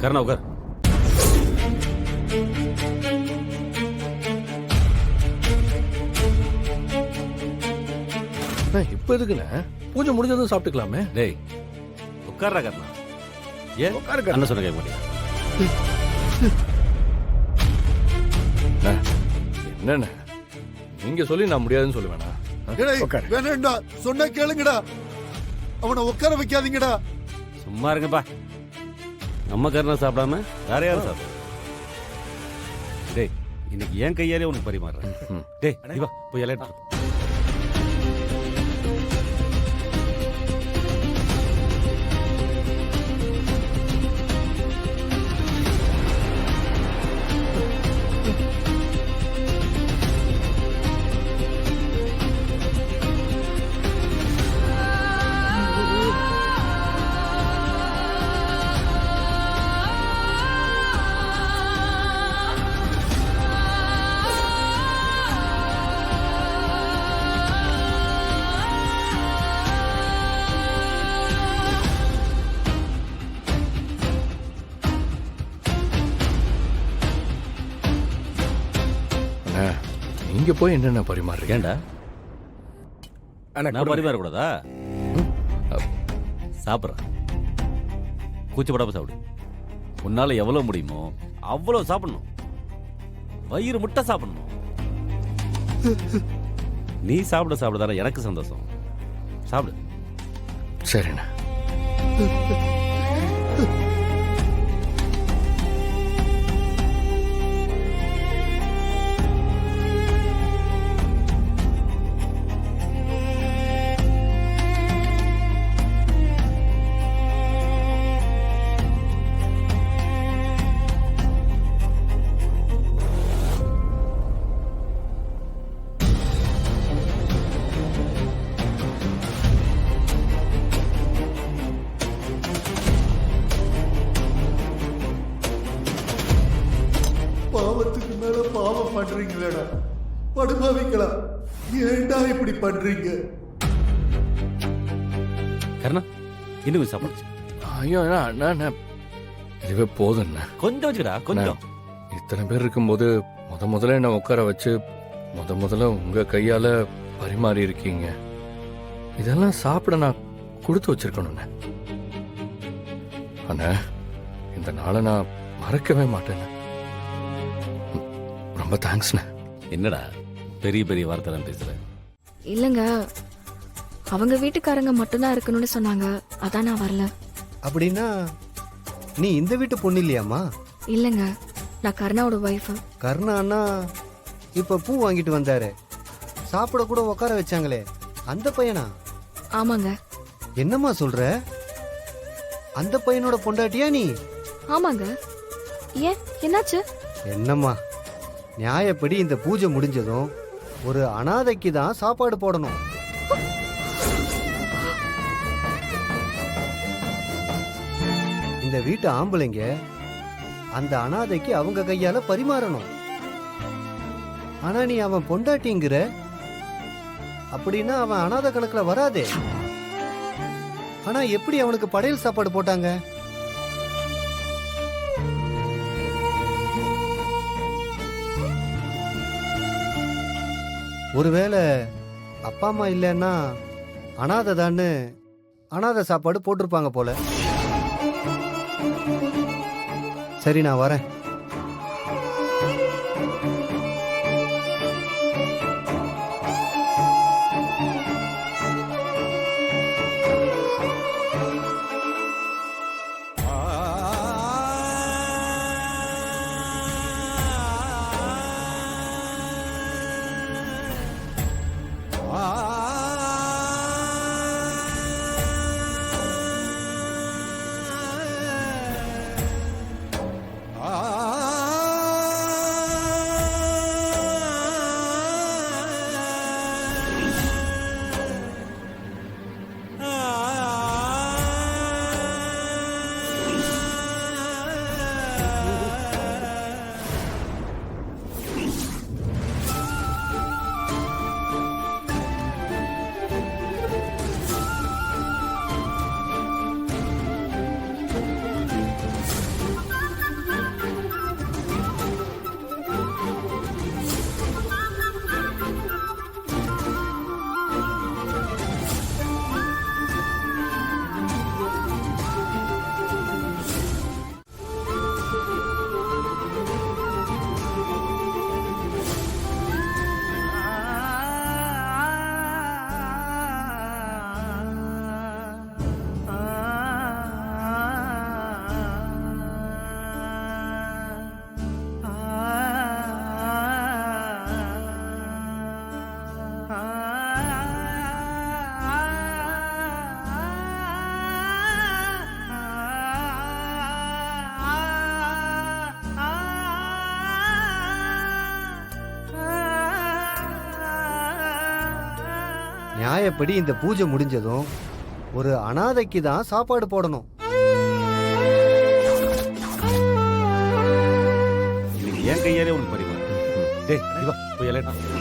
கருணா உட்கார். இப்ப எதுக்குண்ணே? பூஜை முடிஞ்சதும் சாப்பிட்டுக்கலாமே. டேய் உட்கார்றா கருணா. ஏன் உட்காரு என்ன சொன்ன கேட்க மாட்டேன்? என்னண்ணே நீங்க சொல்லி நான் முடியாதுன்னு சொல்லுவேண்ணா. வேணாண்டா, சொன்னா கேளுங்கடா. அவனை உட்கார வைக்காதீங்கடா. சும்மா இருங்கப்பா. நம்ம கருணா சாப்பிடாம வேற யாரும் சாப்பிட. டேய் இன்னைக்கு ஏன் கையாலே உனக்கு பரிமாறுறேன். டேய் நீ வா போய் இலை எடுத்து. நீங்க போய் என்னென்ன பரிமாறுறீங்க? ஏண்டா நான் பரிமாறக்கூடாதா? சாப்பிட்றேன். கூச்சப்படாம சாப்பிடு. உன்னால எவ்வளவு முடியுமோ அவ்வளவு சாப்பிடணும். வயிறு முட்டை சாப்பிடணும். நீ சாப்பிட சாப்பிடதான எனக்கு சந்தோஷம். சாப்பிடு. சரிண்ணா. பாவத்துக்கு மேல பாவம் பண்றீங்களேடா படுபாவிங்களா. ஏன்டா இப்படி பண்றீங்க? கருணா இன்னும் கொஞ்சம் சாப்பிடுச்சு. ஐயோ அண்ணா இதுவே போதும்ண்ணா. கொஞ்சம் வச்சுக்கடா கொஞ்சம். இத்தனை பேர் இருக்கும்போது முதல்ல என்ன உட்கார வச்சு முதல்ல உங்க கையால பரிமாறி இருக்கீங்க. இதெல்லாம் சாப்பிட நான் கொடுத்து வச்சிருக்கணும்ண்ணே. அண்ணா இந்த நாளை நான் மறக்கவே மாட்டேன். ரொம்ப தேங்க்ஸ்ண்ணே. என்னடா பெரிய பெரிய வார்த்தை பேசுற? இல்லங்க, அவங்க வீட்டுக்காரங்க மட்டும்தான் இருக்கணும்னு சொன்னாங்க. அதான் நான் வரல. அப்படின்னா நீ இந்த வீட்டு பொண்ணு இல்லையாமா? இல்லங்க, நான் கருணாவோட ஒய்ஃப். கருணா அண்ணா இப்ப பூ வாங்கிட்டு வந்தாரு, சாப்பிட கூட உட்கார வச்சாங்களே, அந்த பையனா? ஆமாங்க. என்னம்மா சொல்ற? அந்த பையனோட பொண்டாட்டியா நீ? ஆமாங்க. ஏன் என்னாச்சு? என்னம்மா நியாயப்படி இந்த பூஜை முடிஞ்சதும் ஒரு அனாதைக்கு தான் சாப்பாடு போடணும். இந்த வீட்டு ஆம்பளைங்க அந்த அனாதைக்கு அவங்க கையால பரிமாறணும். ஆனா நீ அவன் பொண்டாட்டிங்கிற, அப்படின்னா அவன் அனாதை கணக்குல வராதே. ஆனா எப்படி அவனுக்கு படையல் சாப்பாடு போட்டாங்க? ஒருவேளை அப்பா அம்மா இல்லைன்னா அனாதை தான்னு அனாதை சாப்பாடு போட்டிருப்பாங்க போல. சரி நான் வரேன். ஆ நியாயப்படி இந்த பூஜை முடிஞ்சதும் ஒரு அனாதைக்கு தான் சாப்பாடு போடணும். இன்னைக்கு என் கையாலே உனக்கு பரிமாறு. டேய் நீ வா போய் இலையிட்டு வா.